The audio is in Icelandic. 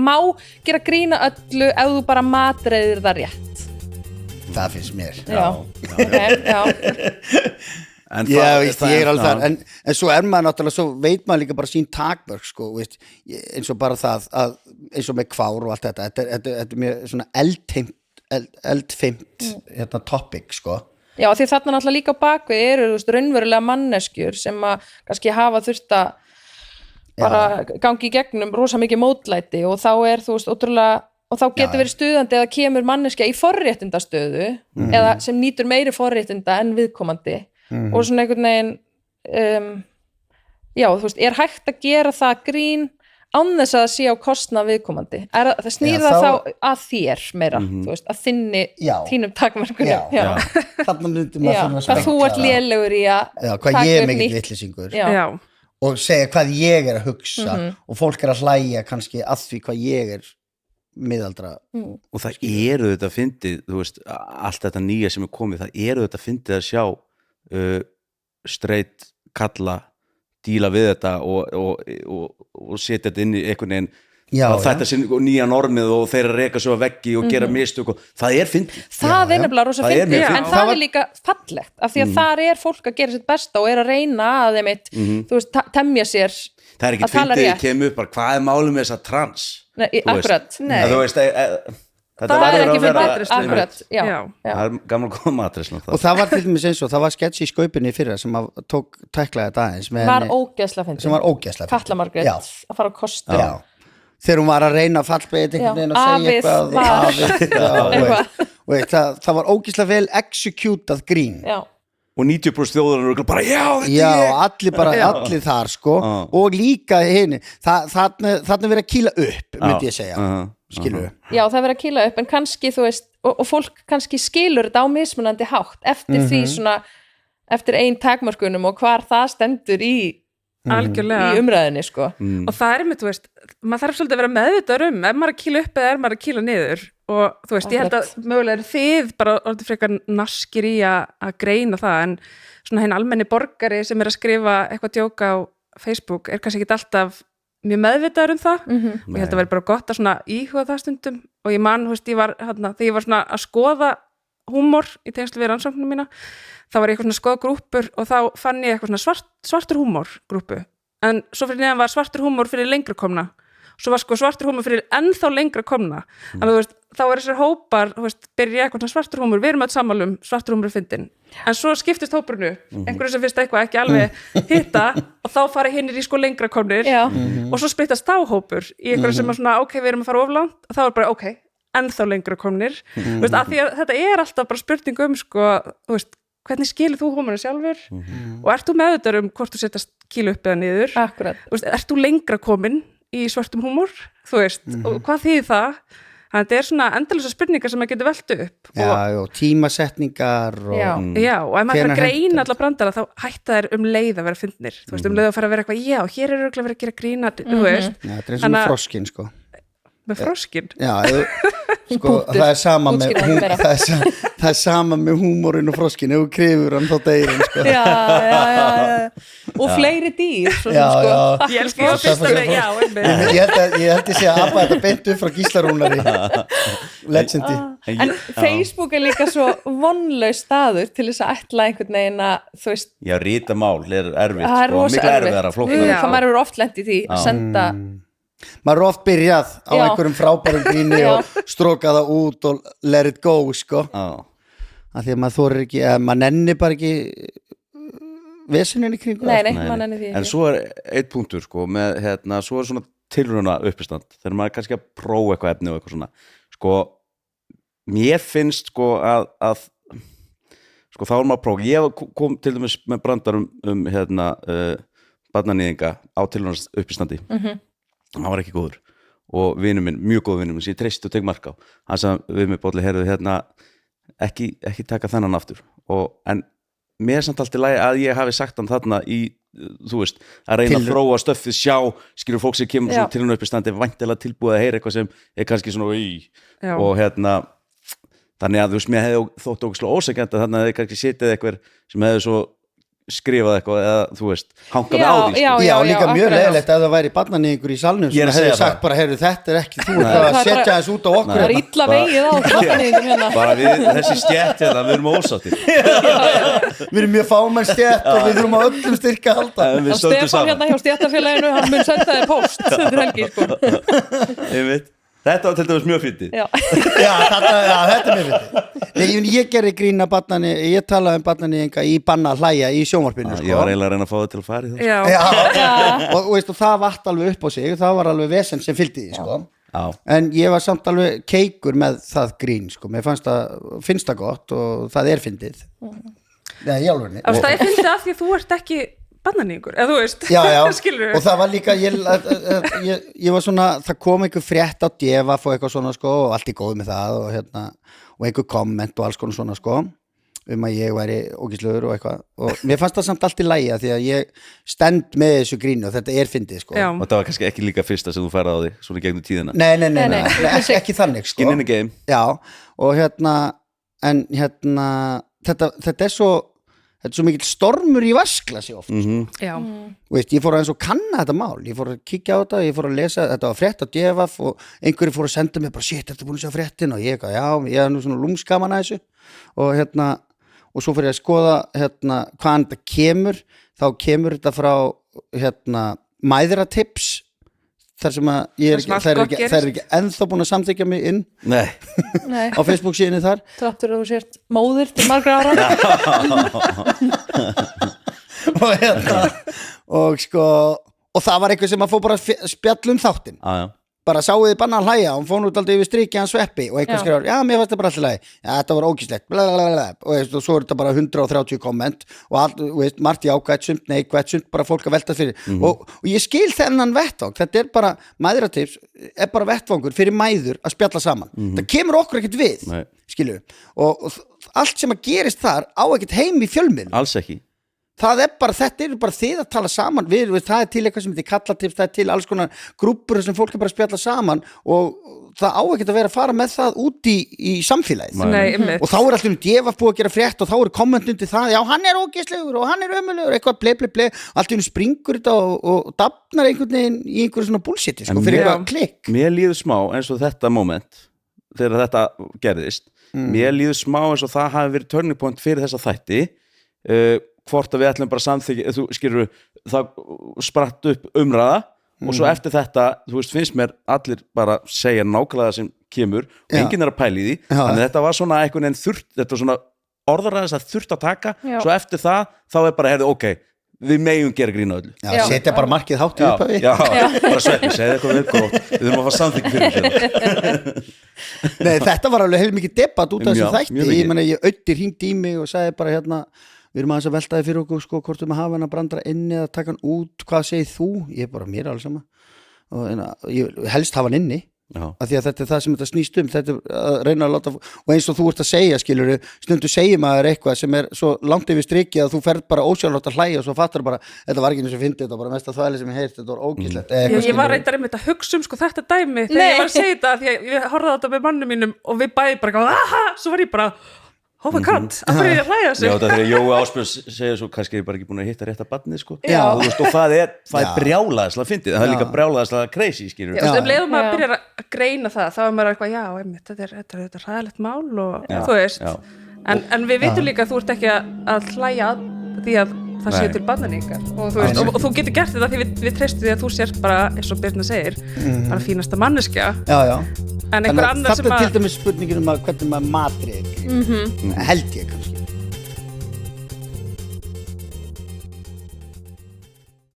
má gera grína öllu ef þú bara matreiðir það rétt það finnst mér já En ég er alveg þar en svo maður náttúrulega, svo veit maður líka bara sín takmörk sko, veist, eins og bara það að, eins og með kvár og allt þetta er mjög svona eldfimt topic sko. Já, því þarna náttúrulega líka á bakvið eru raunverulega manneskjur sem að kannski hafa þurft að bara gangi í gegnum rosa mikið mótlæti og þá þú veist, ótrúlega og þá getur verið stuðandi eða kemur manneskja í forréttindastöðu eða sem nýtur meiri forréttinda en viðkomandi og svona einhvern veginn já, þú veist, hægt að gera það grín án þess að það sé á kostnað viðkomandi það snýr það þá að þér meira þú veist, að þínum takmarkunum þarna myndi maður hvað þú ert lélegur í að hvað ég er mikill vitleysingur og segja hvað ég er að hugsa og fólk er að hlæja kannski að því hvað ég er miðaldra og það eru þetta fyndið, þú veist, allt þetta nýja sem er komið, það eru þetta fyndið að sjá straight kalla díla við þetta og setja þetta inn í einhvern veginn þetta sé nýja normið og þeir að reka svo að veggi og gera mistök og það er fyndið það er nefnilega rosa fyndið en það er líka fallegt af því að þar er fólk að gera sitt besta og að reyna að þeim þú veist, temja sér það er ekki fyndið að kemur upp bara hvað er málum með þessa trans akkurat þú veist það er ekki fyrir akkurat það er gamla góða matrisla og það var til dæmis eins og það var sketch í Skaupinu í fyrra sem tók tæklaði þetta aðeins var ógeðslega fyndið Katla Margrét að fara á kostur þegar hún var að reyna að fallbeita einhvern veginn að segja eitthvað það var ógeðslega vel executað grín og 90% þjóðar eru bara allir þar sko og líka hinn þarna verið að kýla upp myndi ég segja skilur já það verið að kýla upp en kannski þú veist og fólk kannski skilur þetta á mismunandi hátt eftir því svona eftir ein takmörkunum og hvar það stendur í algjörlega í umræðinni sko og það er með, þú veist, maður þarf svolítið að vera meðvitaður ef maður að kýla upp eða maður að kýla niður og þú veist, ég held að mögulega er þið bara orðið frekar naskir í að greina það en svona hinn almenni borgari sem er að skrifa eitthvað djóka á Facebook er kannski ekki alltaf mjög meðvitaður það og ég held að vera bara gott að svona íhuga það stundum og ég man, þú veist, þegar ég var svona að skoða húmor í tengslu við rannsóknum mína þá var ég eitthvað svona skoða grúppur og þá fann ég eitthvað svona svartur húmor grúppu en svo fyrir neðan var svartur húmor fyrir lengra komna svo var sko svartur húmor fyrir ennþá lengra komna þannig að þú veist, þá er þessar hópar þú veist, byrja eitthvað svona svartur húmor við erum öll sammálum svartur húmor fyndin en svo skiptist hópurinu, einhverju sem finnst eitthvað ekki alveg hitta og þá fara hinnir í sko lengra komnir og svo splittast þá hópur í einhverju sem er svona ok, við erum að fara of langt og þá er bara ok, ennþá lengra komnir þú veist, af því að þetta er alltaf bara spurning sko, þú veist, hvernig skilur þú húmorinn sjálfur og ert þú meðvitaður hvort þú setjast kílu upp eða niður þú veist, ert þú lengra komin í svartum húmor þú veist, og hvað þýðir það þannig að þetta er svona endalausar spurningar sem maður getur velt upp og tímasetningar og og ef maður fyrir að greina alla brandara þá hætta þær leið að vera fyndnir þú veist, leið að fara að vera eitthvað, hér er örugglega verið að gera grína þú veist þetta er eins og með froskin sko með froskin? Sko, það er sama með það er sama með húmorinn og froskin ef þú krifur hann þá deyr hann sko. og fleiri dýr sko. ég elski það fyrsta með ég held að sé að apa þetta beint upp frá Gíslarúnari legendi en Facebook er líka svo vonlaus staður til þess að ætla einhvern veginn að þú veist já, rítamál er erfitt það er rosa erfitt það maður eru oft lent í því að senda maður er oft byrjað á einhverjum frábærum gríni og stróka það út og let it go sko af því að maður þorir ekki, maður nenni bara ekki vesininn í kringu nei, maður nenni því ekki en svo er eitt punktur sko með, svo er svona tilrauna uppistand þegar maður er kannski að prófa eitthvað efni og eitthvað svona sko, mér finnst sko að sko þá er maður að prófa ég kom til dæmis með brandar barnanýðinga á tilrauna uppistandi hann var ekki góður og vinur minn, mjög góð vinur minn sem ég treysti og tek mark á hann sagði við mig Bolli, heyrðu ekki taka þennan aftur en mér er samt allt í lagi að ég hafi sagt hann þarna í, þú veist, að reyna að þróa stöffið sjá, skilur fólk sem kemur svona til hann upp í standi, væntilega tilbúið að heyra eitthvað sem er kannski svona og þannig að þú veist, mér hefði þótt ógeðslega ósækjandi að þannig að þið kannski setið eitthvað sem hefði svo skrifað eitthvað eða þú veist, hangað á því sko. Já, líka mjög akkurat. leiðilegt ef það væri barnaníðingur í salnum Ég er sem að segja hefði sagt það. bara, heyrðu, þetta er ekki þú ert að setja þess út á okkur Það er illa vegið á barnaníðingum hérna. bara þessi stjætt hérna, við erum ósáttir Við erum mjög fámenn stjætt og við þurfum á öllum styrka að halda en við Og stöndum Stefán saman hérna hjá stéttarfélaginu, hann mun senda þér póst þetta helgi, sko. Einmitt. Þetta var til dæmis mjög fyndið Já. þetta er mjög fyndið ég gerði grína barnani, ég talaði um barnaníðinga í banna að hlæja í sjónvarpinu sko. Ég var eiginlega að reyna að fá það til að fara í það Já, og veist, og það vatt alveg upp á sig það var alveg vesen sem fylgdi því sko. Já. En ég var samt alveg keikur með það grín sko. Mér finnst það gott og það er fyndið í alvörunni það ég fyndi af því að þú ert ekki barnaníðingur, eða þú veist já, skilur og það var líka ég var svona, það kom einhver frétt á Devaf og eitthvað svona sko, og allt í góð með það og einhver komment og alls konar svona sko, að ég væri ógíslegur og eitthvað og mér fannst það samt allt í lagi því að ég stend með þessu grínu og þetta er fyndið sko. Já. Og það var kannski ekki líka fyrsta sem þú færði á þig svona gegnum tíðina Nei, ekki þannig sko. Skin in the game Já, og en þetta er svo mikill stormur í vasklasi oft Já, Veist, ég fór aðeins að kanna þetta mál ég fór að kíkja á þetta, ég fór að lesa þetta var frétt á Devaf og einhverju fór að senda mér bara shit, þetta er búin að sjá fréttin og ég er nú svona lúmskaman að þessu og svo fyrir ég að skoða hvaðan þetta kemur þá kemur þetta frá mæðratips þar sem að það er ekki ennþá búin að samþykja mig inn Nei á Facebook síðunni þar Þráttur að þú sért móðir til margra ára. og það var eitthvað sem að fór bara að spjalla um þáttinn Já. bara sáuði banna að hlæja, hún fór nút aldrei yfir strikið hann Sveppi og einhver Já. skrifar, já, mér fannst það bara alltaf lagi þetta var ógíslegt, og svo er þetta bara 130 komment og allt, veist, margt jákvætt, sumt neikvætt, sumt bara fólk að velta fyrir og ég skil þennan vettvang, þetta er bara mæðratips, er bara vettvangur fyrir mæður að spjalla saman, það kemur okkur ekkert við, Nei. skilju og allt sem að gerist þar á ekkert heim í fjölmiðlum Alls ekki þetta eru bara þið að tala saman það er til eitthvað sem þið kallatips, það er til alls konar grúppur sem fólk er bara að spjalla saman og það á ekkert að vera að fara með það út í samfélagið nei, einmitt og þá er alltaf Devaf búið að gera frétt og þá eru komment undir það, já hann er ógeðslegur og hann er ömulegur, eitthvað ble allt í hennu springur þetta og dafnar einhvern veginn í einhverju svona bullshiti sko, fyrir eitthvað klikk Mér líður smá eins og þetta moment þegar þetta gerðist mér líður smá eins og það hafi verið turning point fyrir þessa þætti hvort að við ætlum bara samþykja þú skilur, það spratt upp umræða og svo eftir þetta, þú veist, finnst mér allir bara segja nákvæmlega sem kemur og enginn er að pæla í því þannig þetta var svona einhvern veginn þurft, þetta var svona orðaræðis að þurft að taka svo eftir það, þá er bara, heyrðu, ok við megum gera grína öllu setja bara markið hátt í upphafi bara Sveppi, segði eitthvað viðgótt við þurfum að fá samþykki fyrir sér Nei, þetta var alveg heil mikið debatt út af þessu Mjög þætti, mikið. ég meina ég auðvitað hringdi í mig og sagði bara við erum aðeins að veltaði fyrir okkur sko, hvort við að hafa hann að brandra inni eða taka hann út, hvað segir þú? Ég bara, mér er alls sama og ég helst hafa hann inni af því að þetta er það sem þetta snýst þetta er að reyna að láta og eins og þú ert að segja, skilur stundu segir maður eitthvað sem er svo langt yfir strikið að þú ferð bara ósjálfrátt að hlæja og svo fattar bara, þetta var ekki eins og fyndið, þetta var bara mest að þvæli sem ég heyrst, þetta var ógíslegt Ég var reyndar einmitt að hugsa sko þetta dæmi þegar ég var að segja þetta því að ég horfði á þetta með mannum mínum og við bæði bara, svo var ég bara oh my god, af hverju ég að hlæja sig Já, það þegar Jói Ásbjörns segja svo kannski er ég bara ekki búin að hitta rétt að barnið sko. Já. Þú veist, og það er brjálaðislega fyndið, það er líka brjálaðislega crazy skilur. Leðum maður að byrja að greina það þá er maður eitthvað, já, einmitt, þetta er hræðilegt mál og þú veist en við vitum líka að þú ert ekki að hlæja að því að það séu til barnaníðingar og þú veist, og þú getur gert þetta því við treystum því að þú sért bara, eins og Birna segir bara fínasta manneskja en einhver annar sem þetta er til dæmis spurningin hvernig maður matrið held ég kannski